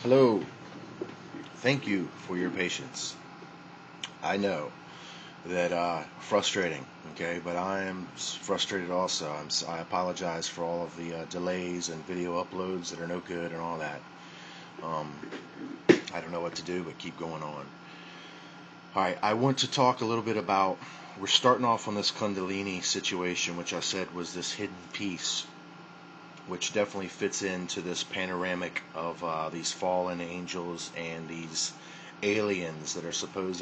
Hello. Thank you for your patience. I know that frustrating, okay, but I am frustrated also. I apologize for all of the delays and video uploads that are no good and all that. Um, I don't know what to do but keep going on. All right, I want to talk a little bit about. We're starting off on this Kundalini situation, which I said was this hidden piece, which definitely fits into this panoramic of these fallen angels and these aliens that are supposed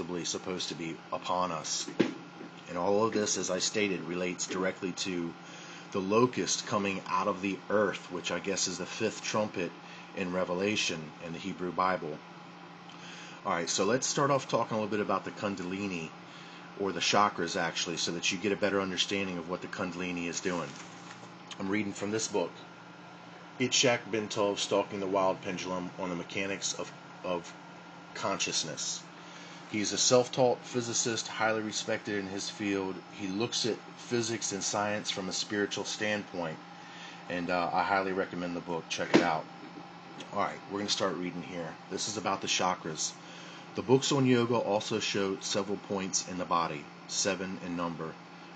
to be upon us. And all of this, as I stated, relates directly to the locust coming out of the earth, which I guess is the fifth trumpet in Revelation in the Hebrew Bible. All right, so let's start off talking a little bit about the Kundalini, or the chakras actually, so that you get a better understanding of what the Kundalini is doing. I'm reading from this book, Itzhak Ben Tov, Stalking the Wild Pendulum on the Mechanics of Consciousness. He's a self-taught physicist, highly respected in his field. He looks at physics and science from a spiritual standpoint, and I highly recommend the book. Check it out. All right, we're going to start reading here. This is about the chakras. The books on yoga also show several points in the body, 7 in number.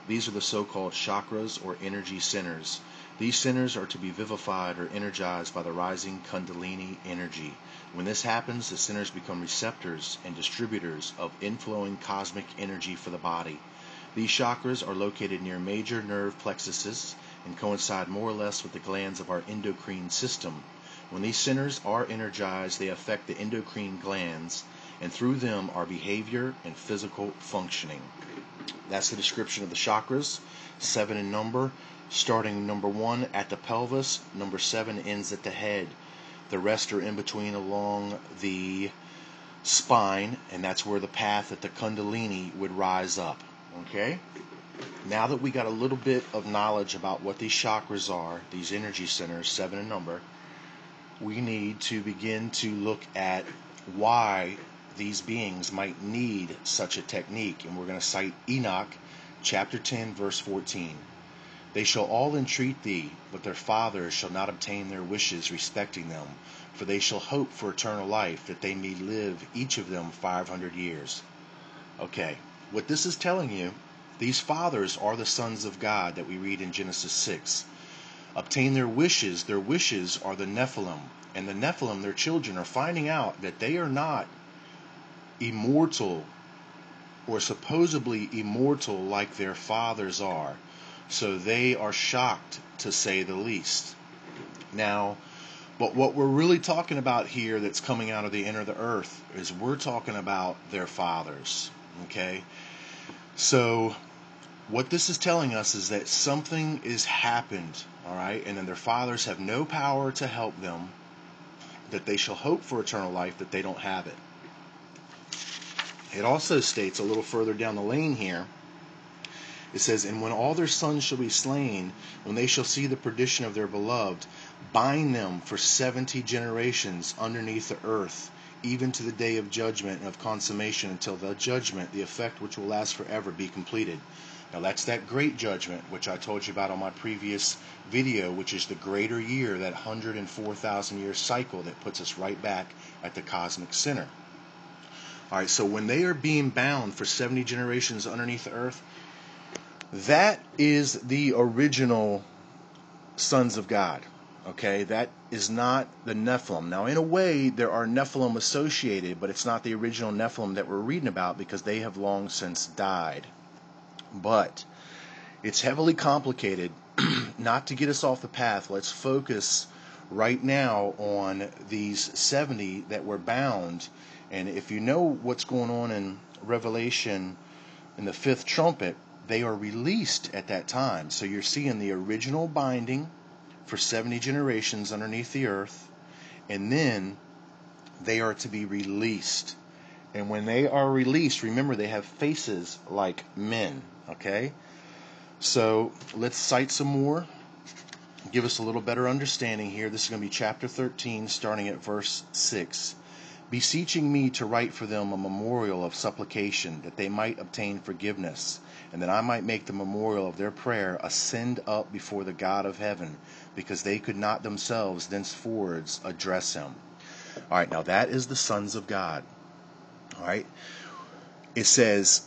These are the so-called chakras, or energy centers. These centers are to be vivified or energized by the rising Kundalini energy. When this happens, the centers become receptors and distributors of inflowing cosmic energy for the body. These chakras are located near major nerve plexuses and coincide more or less with the glands of our endocrine system. When these centers are energized, they affect the endocrine glands, and through them our behavior and physical functioning. That's the description of the chakras, 7 in number, starting number 1 at the pelvis, number 7 ends at the head. The rest are in between along the spine, and that's where the path that the Kundalini would rise up. Okay? Now that we got a little bit of knowledge about what these chakras are, these energy centers, 7 in number, we need to begin to look at why these beings might need such a technique. And we're going to cite Enoch chapter 10 verse 14. They shall all entreat thee, but their fathers shall not obtain their wishes respecting them, for they shall hope for eternal life, that they may live each of them 500 years. Okay, what this is telling you, these fathers are the sons of God that we read in Genesis 6. Obtain their wishes are the Nephilim, and the Nephilim, their children, are finding out that they are not immortal, or supposedly immortal like their fathers are. So they are shocked, to say the least. Now, but what we're really talking about here that's coming out of the inner of the earth is we're talking about their fathers. Okay? So what this is telling us is that something has happened, all right, and then their fathers have no power to help them, that they shall hope for eternal life, that they don't have it. It also states a little further down the lane here, it says, and when all their sons shall be slain, when they shall see the perdition of their beloved, bind them for 70 generations underneath the earth, even to the day of judgment and of consummation, until the judgment, the effect which will last forever, be completed. Now that's that great judgment, which I told you about on my previous video, which is the greater year, that 104,000 year cycle that puts us right back at the cosmic center. All right, so when they are being bound for 70 generations underneath the earth, that is the original sons of God. Okay, that is not the Nephilim. Now, in a way, there are Nephilim associated, but it's not the original Nephilim that we're reading about, because they have long since died. But it's heavily complicated. Not to get us off the path, let's focus right now on these 70 that were bound. And if you know what's going on in Revelation in the fifth trumpet, they are released at that time. So you're seeing the original binding for 70 generations underneath the earth, and then they are to be released. And when they are released, remember, they have faces like men. Okay? So let's cite some more, give us a little better understanding here. This is going to be chapter 13, starting at verse 6. Beseeching me to write for them a memorial of supplication, that they might obtain forgiveness, and that I might make the memorial of their prayer ascend up before the God of heaven, because they could not themselves thenceforwards address him. All right, now that is the sons of God. All right. It says,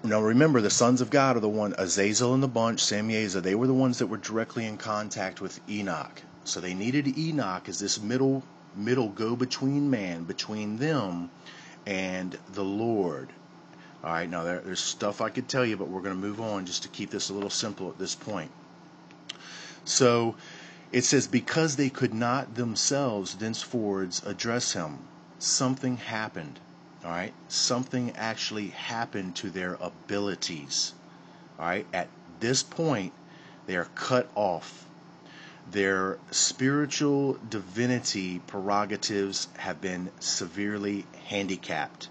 now remember, the sons of God are the one, Azazel and the bunch, Samiezer, they were the ones that were directly in contact with Enoch. So they needed Enoch as this middle go-between man, between them and the Lord. All right, now there's stuff I could tell you, but we're going to move on just to keep this a little simple at this point. So it says, because they could not themselves thenceforwards address him, something happened. All right, something actually happened to their abilities. All right, at this point, they are cut off. Their spiritual divinity prerogatives have been severely handicapped.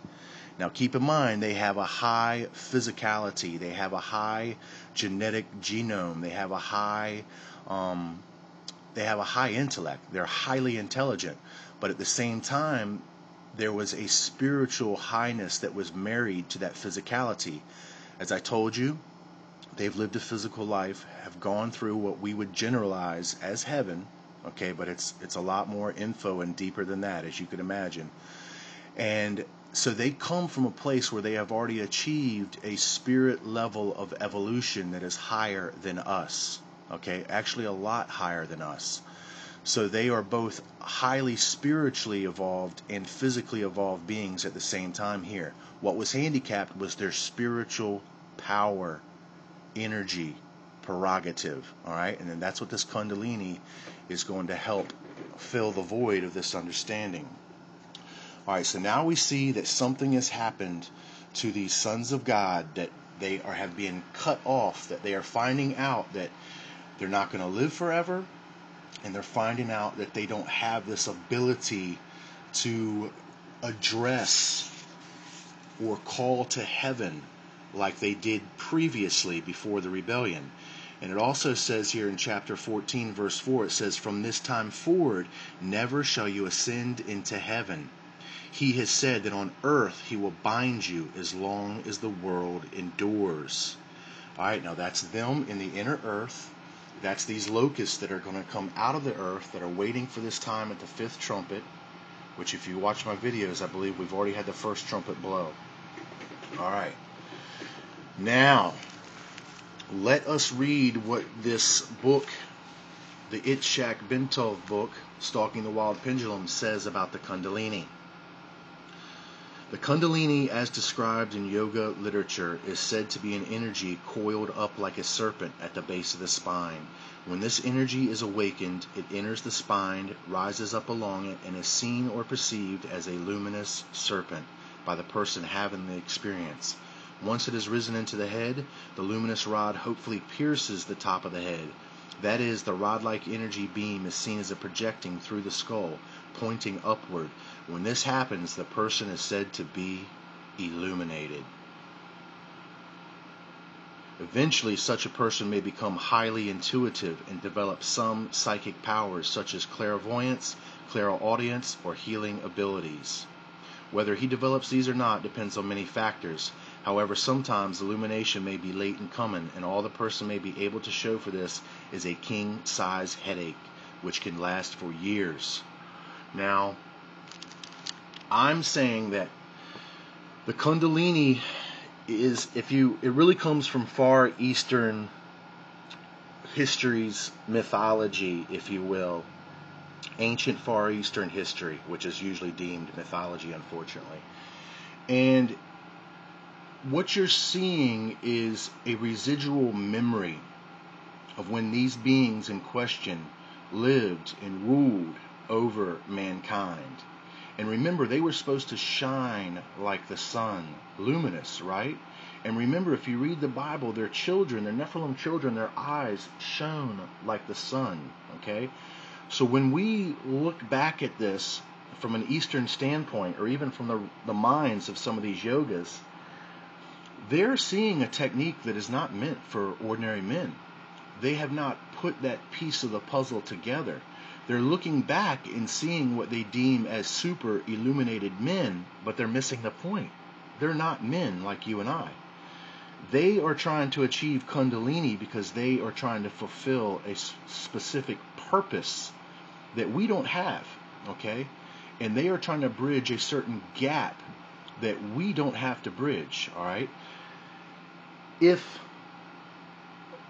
Now, keep in mind, they have a high physicality. They have a high genetic genome. They have a high intellect. They're highly intelligent, but at the same time, there was a spiritual highness that was married to that physicality. As I told you, they've lived a physical life, have gone through what we would generalize as heaven, okay, but it's a lot more info and deeper than that, as you could imagine. And so they come from a place where they have already achieved a spirit level of evolution that is higher than us, okay, actually a lot higher than us. So they are both highly spiritually evolved and physically evolved beings at the same time here. What was handicapped was their spiritual power, energy, prerogative. All right, and then that's what this Kundalini is going to help fill the void of this understanding. All right, so now we see that something has happened to these sons of God, that they have been cut off, that they are finding out that they're not going to live forever. And they're finding out that they don't have this ability to address or call to heaven like they did previously before the rebellion. And it also says here in chapter 14, verse 4, it says, from this time forward, never shall you ascend into heaven. He has said that on earth he will bind you as long as the world endures. All right, now that's them in the inner earth. That's these locusts that are going to come out of the earth that are waiting for this time at the fifth trumpet, which if you watch my videos, I believe we've already had the first trumpet blow. All right. Now, let us read what this book, the Itzhak Bentov book, Stalking the Wild Pendulum, says about the Kundalini. The Kundalini, as described in yoga literature, is said to be an energy coiled up like a serpent at the base of the spine. When this energy is awakened, it enters the spine, rises up along it, and is seen or perceived as a luminous serpent by the person having the experience. Once it has risen into the head, the luminous rod hopefully pierces the top of the head. That is, the rod-like energy beam is seen as a projecting through the skull, pointing upward. When this happens, the person is said to be illuminated. Eventually, such a person may become highly intuitive and develop some psychic powers such as clairvoyance, clairaudience, or healing abilities. Whether he develops these or not depends on many factors. However, sometimes illumination may be late in coming, and all the person may be able to show for this is a king-size headache, which can last for years. Now, I'm saying that the Kundalini is, it really comes from Far Eastern histories, mythology, if you will, ancient Far Eastern history, which is usually deemed mythology, unfortunately. And what you're seeing is a residual memory of when these beings in question lived and ruled over mankind. And remember, they were supposed to shine like the sun, luminous, right? And remember, if you read the Bible, their children, their Nephilim children, their eyes shone like the sun, okay? So when we look back at this from an Eastern standpoint, or even from the minds of some of these yogas, they're seeing a technique that is not meant for ordinary men. They have not put that piece of the puzzle together. They're looking back and seeing what they deem as super illuminated men, but they're missing the point. They're not men like you and I. They are trying to achieve Kundalini because they are trying to fulfill a specific purpose that we don't have, okay? And they are trying to bridge a certain gap that we don't have to bridge, all right? If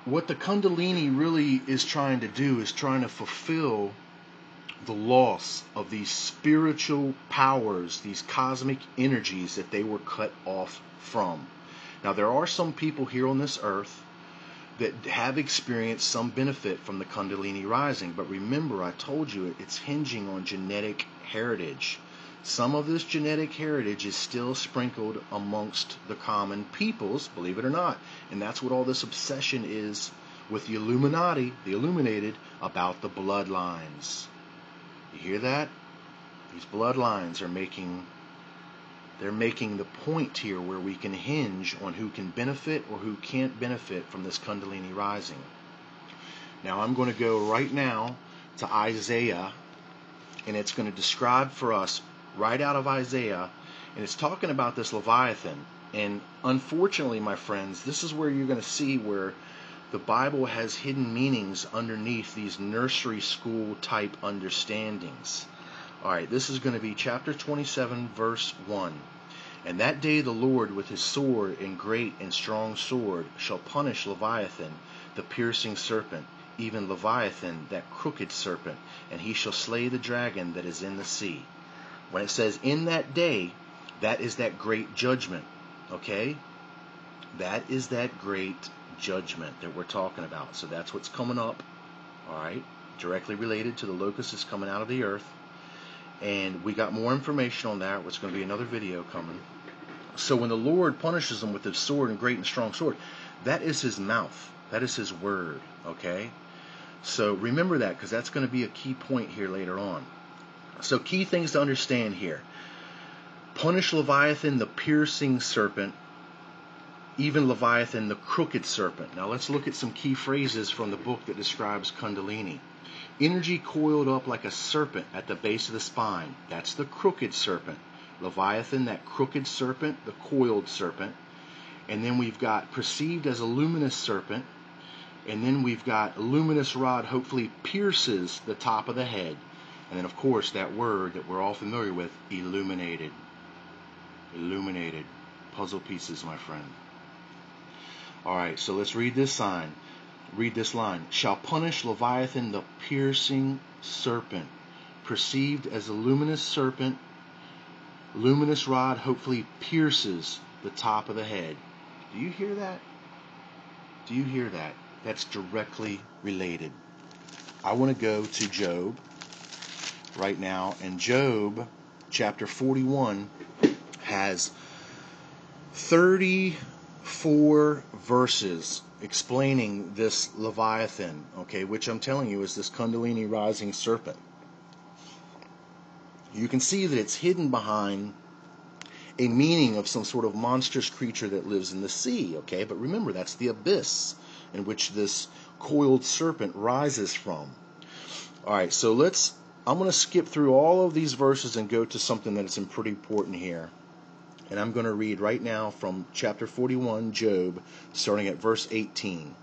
what the Kundalini really is trying to do is trying to fulfill the loss of these spiritual powers, these cosmic energies that they were cut off from. Now, there are some people here on this earth that have experienced some benefit from the Kundalini rising, but remember, I told you it's hinging on genetic heritage. Some of this genetic heritage is still sprinkled amongst the common peoples, believe it or not, and that's what all this obsession is with the Illuminati, the Illuminated, about the bloodlines. You hear that? These bloodlines are making the point here where we can hinge on who can benefit or who can't benefit from this Kundalini rising. Now I'm going to go right now to Isaiah, and it's going to describe for us right out of Isaiah, and it's talking about this Leviathan. And unfortunately, my friends, this is where you're going to see where the Bible has hidden meanings underneath these nursery school type understandings. All right, this is going to be chapter 27, verse 1. And that day the Lord with his sword and great and strong sword shall punish Leviathan, the piercing serpent, even Leviathan, that crooked serpent, and he shall slay the dragon that is in the sea. When it says in that day, that is that great judgment, okay? That is that great judgment that we're talking about. So that's what's coming up, all right? Directly related to the locusts coming out of the earth. And we got more information on that, which is going to be another video coming. So when the Lord punishes them with his sword and great and strong sword, that is his mouth. That is his word, okay? So remember that, because that's going to be a key point here later on. So key things to understand here. Punish Leviathan, the piercing serpent, even Leviathan, the crooked serpent. Now let's look at some key phrases from the book that describes Kundalini. Energy coiled up like a serpent at the base of the spine. That's the crooked serpent. Leviathan, that crooked serpent, the coiled serpent. And then we've got perceived as a luminous serpent. And then we've got a luminous rod hopefully pierces the top of the head. And then, of course, that word that we're all familiar with, illuminated. Illuminated. Puzzle pieces, my friend. All right, so let's read this sign. Read this line. Shall punish Leviathan, the piercing serpent, perceived as a luminous serpent. Luminous rod hopefully pierces the top of the head. Do you hear that? Do you hear that? That's directly related. I want to go to Job right now, and Job chapter 41 has 34 verses explaining this Leviathan, okay, which I'm telling you is this Kundalini rising serpent. You can see that it's hidden behind a meaning of some sort of monstrous creature that lives in the sea, okay? But remember, that's the abyss in which this coiled serpent rises from. All right, so I'm going to skip through all of these verses and go to something that is pretty important here. And I'm going to read right now from chapter 41, Job, starting at verse 18.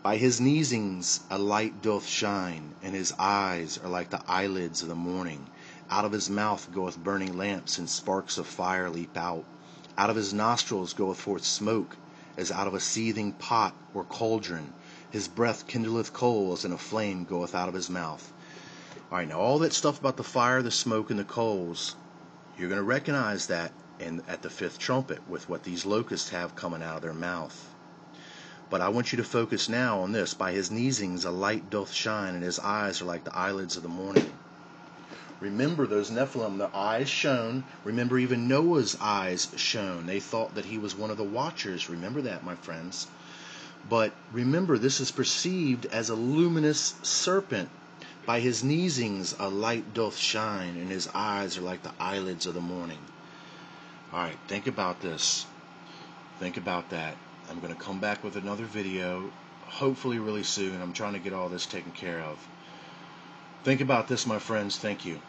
By his neesings a light doth shine, and his eyes are like the eyelids of the morning. Out of his mouth goeth burning lamps, and sparks of fire leap out. Out of his nostrils goeth forth smoke, as out of a seething pot or cauldron. His breath kindleth coals, and a flame goeth out of his mouth. All right, now all that stuff about the fire, the smoke, and the coals, you're going to recognize that at the fifth trumpet with what these locusts have coming out of their mouth. But I want you to focus now on this. By his neesings a light doth shine, and his eyes are like the eyelids of the morning. Remember those Nephilim, the eyes shone. Remember even Noah's eyes shone. They thought that he was one of the watchers. Remember that, my friends. But remember, this is perceived as a luminous serpent. By his neesings a light doth shine, and his eyes are like the eyelids of the morning. All right, think about this. Think about that. I'm going to come back with another video, hopefully really soon. I'm trying to get all this taken care of. Think about this, my friends. Thank you.